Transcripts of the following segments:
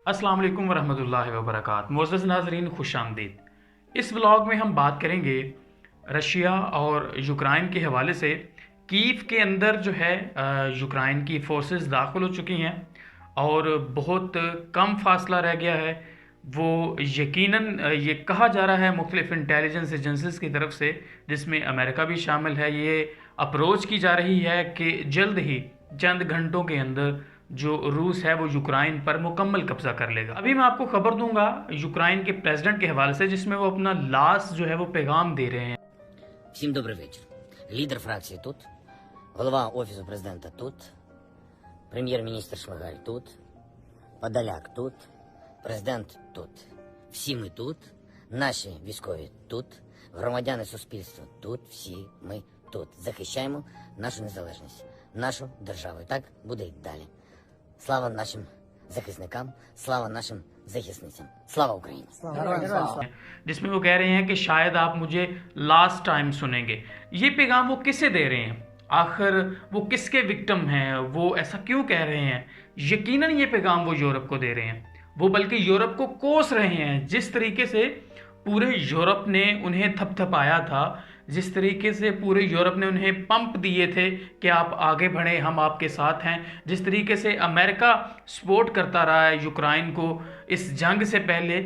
अस्सलाम वालेकुम वरहमतुल्लाहि वबरकातुहू। मुअज़्ज़ज़ नाज़रीन, खुश आमदीद। इस व्लॉग में हम बात करेंगे रशिया और यूक्रेन के हवाले से। कीव के अंदर जो है यूक्रेन की फोर्सेस दाखिल हो चुकी हैं और बहुत कम फासला रह गया है। वो यकीनन ये कहा जा रहा है मुख्तलिफ इंटेलिजेंस एजेंसीज की तरफ से, जिसमें अमेरिका भी शामिल है, ये अप्रोच की जा रही है कि जल्द ही चंद घंटों के अंदर जो रूस है वो यूक्रेन पर मुकम्मल कब्जा कर लेगा। अभी मैं आपको खबर दूंगा यूक्रेन के प्रेसिडेंट के हवाले से, जिसमें वो अपना लास्ट जो है वो पैगाम दे रहे हैं। Всім добрий вечір. Лідер фракції тут, голова Офісу президента тут, прем'єр-міністр Шмигаль тут, Подоляк тут, президент тут. Всі ми тут, наші військові тут, громадяни суспільства тут, всі ми тут. Захищаємо нашу незалежність, нашу державу. І так буде й далі. Слава нашим захисникам, слава нашим захисницям. Слава Україні! जिसमें वो कह रहे हैं कि शायद आप मुझे लास्ट टाइम सुनेंगे। ये पैगाम वो किसे दे रहे हैं? आखिर वो किसके विक्टिम हैं? वो ऐसा क्यों कह रहे हैं? यकीनन ये पैगाम वो यूरोप को दे रहे हैं। वो बल्कि यूरोप को कोस रहे हैं। जिस तरीके से पूरे यूरोप ने उन्हें थपथपाया था, जिस तरीके से पूरे यूरोप ने उन्हें पंप दिए थे कि आप आगे बढ़ें, हम आपके साथ हैं, जिस तरीके से अमेरिका सपोर्ट करता रहा है यूक्रेन को इस जंग से पहले,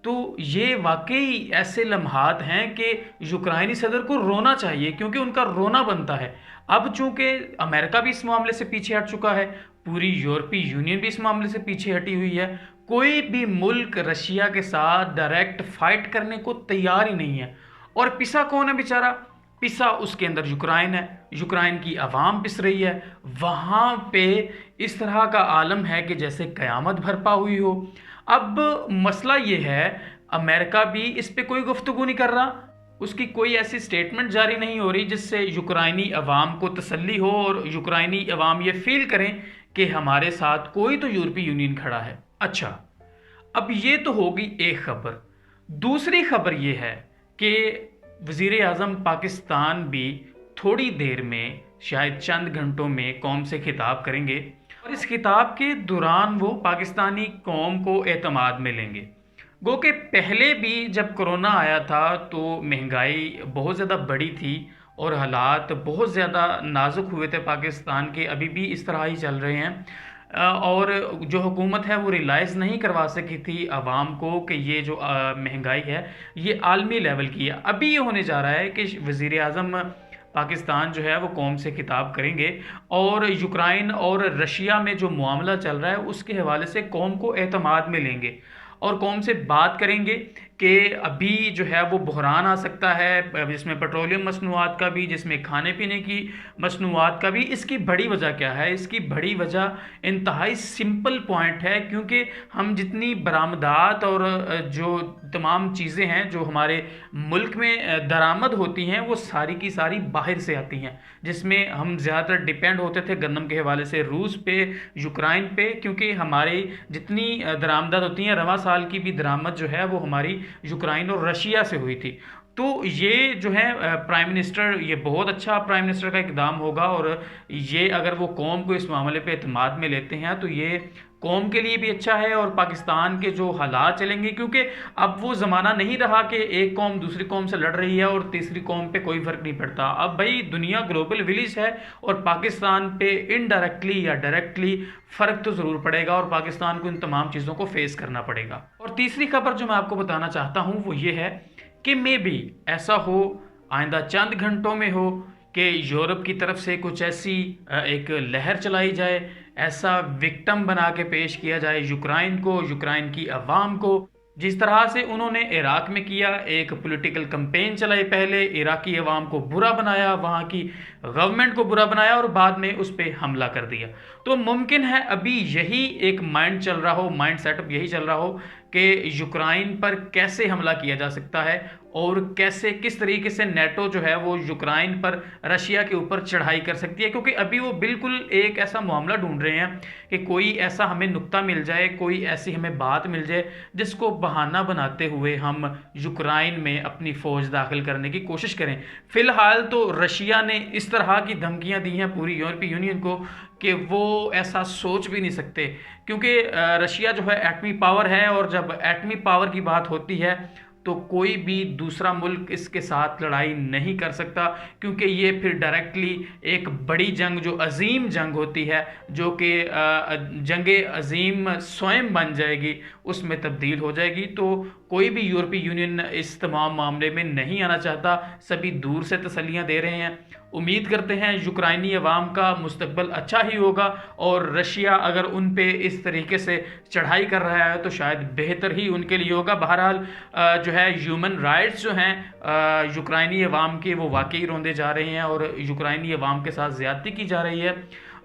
तो ये वाकई ऐसे लम्हात हैं कि यूक्रेनी सदर को रोना चाहिए, क्योंकि उनका रोना बनता है। अब चूंकि अमेरिका भी इस मामले से पीछे हट चुका है, पूरी यूरोपीय यूनियन भी इस मामले से पीछे हटी हुई है, कोई भी मुल्क रशिया के साथ डायरेक्ट फाइट करने को तैयार ही नहीं है। और पिसा कौन है बेचारा? पिसा उसके अंदर यूक्रेन है, यूक्रेन की आवाम पिस रही है। वहाँ पे इस तरह का आलम है कि जैसे क़यामत बरपा हुई हो। अब मसला ये है, अमेरिका भी इस पे कोई गुफ्तगू नहीं कर रहा, उसकी कोई ऐसी स्टेटमेंट जारी नहीं हो रही जिससे यूक्रेनी अवाम को तसल्ली हो और यूक्रेनी अवाम ये फील करें कि हमारे साथ कोई तो यूरोपीय यूनियन खड़ा है। अच्छा, अब ये तो होगी एक खबर। दूसरी खबर ये है कि वज़ीर आज़म पाकिस्तान भी थोड़ी देर में, शायद चंद घंटों में, कौम से खिताब करेंगे और इस खिताब के दौरान वो पाकिस्तानी कौम को एतमाद में लेंगे। गो के पहले भी जब कोरोना आया था तो महंगाई बहुत ज़्यादा बढ़ी थी और हालात बहुत ज़्यादा नाजुक हुए थे पाकिस्तान के, अभी भी इस तरह ही चल रहे हैं। और जो हुकूमत है वो रियलाइज़ नहीं करवा सकी थी आवाम को कि ये जो महंगाई है ये आलमी लेवल की है। अभी ये होने जा रहा है कि वज़ीर आज़म पाकिस्तान जो है वो कौम से खिताब करेंगे और यूक्रेन और रशिया में जो मामला चल रहा है उसके हवाले से कौम को एतमाद में लेंगे और कौम से बात करेंगे कि अभी जो है वो बहरान आ सकता है, जिसमें पेट्रोलियम मसनूआत का भी, जिसमें खाने पीने की मसनूआत का भी। इसकी बड़ी वजह क्या है? इसकी बड़ी वजह इंतहाई सिंपल पॉइंट है, क्योंकि हम जितनी बरामदात और जो तमाम चीज़ें हैं जो हमारे मुल्क में दरामद होती हैं वो सारी की सारी बाहर से आती हैं, जिसमें हम ज़्यादातर डिपेंड होते थे गंदम के हवाले से रूस पे, यूक्रेन पे, क्योंकि हमारी जितनी दरामदात होती हैं, रवां साल की भी दरामद जो है वो हमारी यूक्रेन और रशिया से हुई थी। तो ये जो है प्राइम मिनिस्टर, ये बहुत अच्छा प्राइम मिनिस्टर का इकदाम होगा और ये अगर वो कौम को इस मामले पे एतमाद में लेते हैं तो ये कौम के लिए भी अच्छा है और पाकिस्तान के जो हालात चलेंगे, क्योंकि अब वो ज़माना नहीं रहा कि एक कौम दूसरी कौम से लड़ रही है और तीसरी कौम पे कोई फ़र्क नहीं पड़ता। अब भाई दुनिया ग्लोबल विलेज है और पाकिस्तान पे इनडायरेक्टली या डायरेक्टली फ़र्क तो ज़रूर पड़ेगा और पाकिस्तान को इन तमाम चीज़ों को फेस करना पड़ेगा। और तीसरी खबर जो मैं आपको बताना चाहता हूँ वो ये है कि मे बी ऐसा हो, आइंदा चंद घंटों में हो, कि यूरोप की तरफ से कुछ ऐसी एक लहर चलाई जाए, ऐसा विक्टिम बना के पेश किया जाए यूक्रेन को, यूक्रेन की अवाम को, जिस तरह से उन्होंने इराक में किया। एक पॉलिटिकल कैंपेन चलाई, पहले इराकी अवाम को बुरा बनाया, वहाँ की गवर्नमेंट को बुरा बनाया और बाद में उस पर हमला कर दिया। तो मुमकिन है अभी यही एक माइंड चल रहा हो, माइंड सेटअप यही चल रहा हो कि यूक्रेन पर कैसे हमला किया जा सकता है और कैसे, किस तरीके से नेटो जो है वो यूक्रेन पर, रशिया के ऊपर चढ़ाई कर सकती है। क्योंकि अभी वो बिल्कुल एक ऐसा मामला ढूंढ रहे हैं कि कोई ऐसा हमें नुक्ता मिल जाए, कोई ऐसी हमें बात मिल जाए जिसको बहाना बनाते हुए हम यूक्रेन में अपनी फ़ौज दाखिल करने की कोशिश करें। फ़िलहाल तो रशिया ने इस तरह की धमकियां दी हैं पूरी यूरोपीय यूनियन को कि वो ऐसा सोच भी नहीं सकते, क्योंकि रशिया जो है एटमी पावर है, और जब एटमी पावर की बात होती है तो कोई भी दूसरा मुल्क इसके साथ लड़ाई नहीं कर सकता, क्योंकि ये फिर डायरेक्टली एक बड़ी जंग, जो अजीम जंग होती है, जो कि जंग अजीम स्वयं बन जाएगी, उसमें तब्दील हो जाएगी। तो कोई भी यूरोपीय यूनियन इस तमाम मामले में नहीं आना चाहता, सभी दूर से तसल्लियाँ दे रहे हैं। उम्मीद करते हैं यूक्राइनी अवाम का मुस्तकबल अच्छा ही होगा, और रशिया अगर उन पे इस तरीके से चढ़ाई कर रहा है तो शायद बेहतर ही उनके लिए होगा। बहरहाल जो है ह्यूमन राइट्स जो हैं यूक्राइनी अवाम के, वो वाकई रोंदे जा रहे हैं और यूक्राइनी अवाम के साथ ज़्यादती की जा रही है,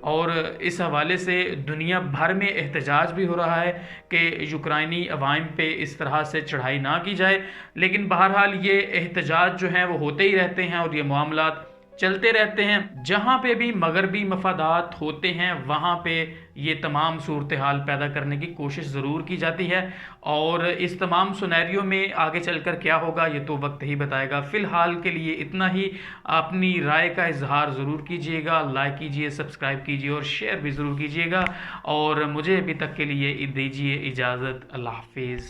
और इस हवाले से दुनिया भर में एहतजाज भी हो रहा है कि यूक्राइनी अवाम पे इस तरह से चढ़ाई ना की जाए। लेकिन बहरहाल ये एहतजाज जो हैं वो होते ही रहते हैं और ये मामलात चलते रहते हैं। जहाँ पे भी मगरबी मफादात होते हैं वहाँ पे ये तमाम सूरत हाल पैदा करने की कोशिश ज़रूर की जाती है, और इस तमाम सुनैरियो में आगे चलकर क्या होगा ये तो वक्त ही बताएगा। फ़िलहाल के लिए इतना ही। अपनी राय का इजहार ज़रूर कीजिएगा, लाइक कीजिए, सब्सक्राइब कीजिए और शेयर भी ज़रूर कीजिएगा, और मुझे अभी तक के लिए दीजिए इजाज़त। अल्लाह हाफिज़।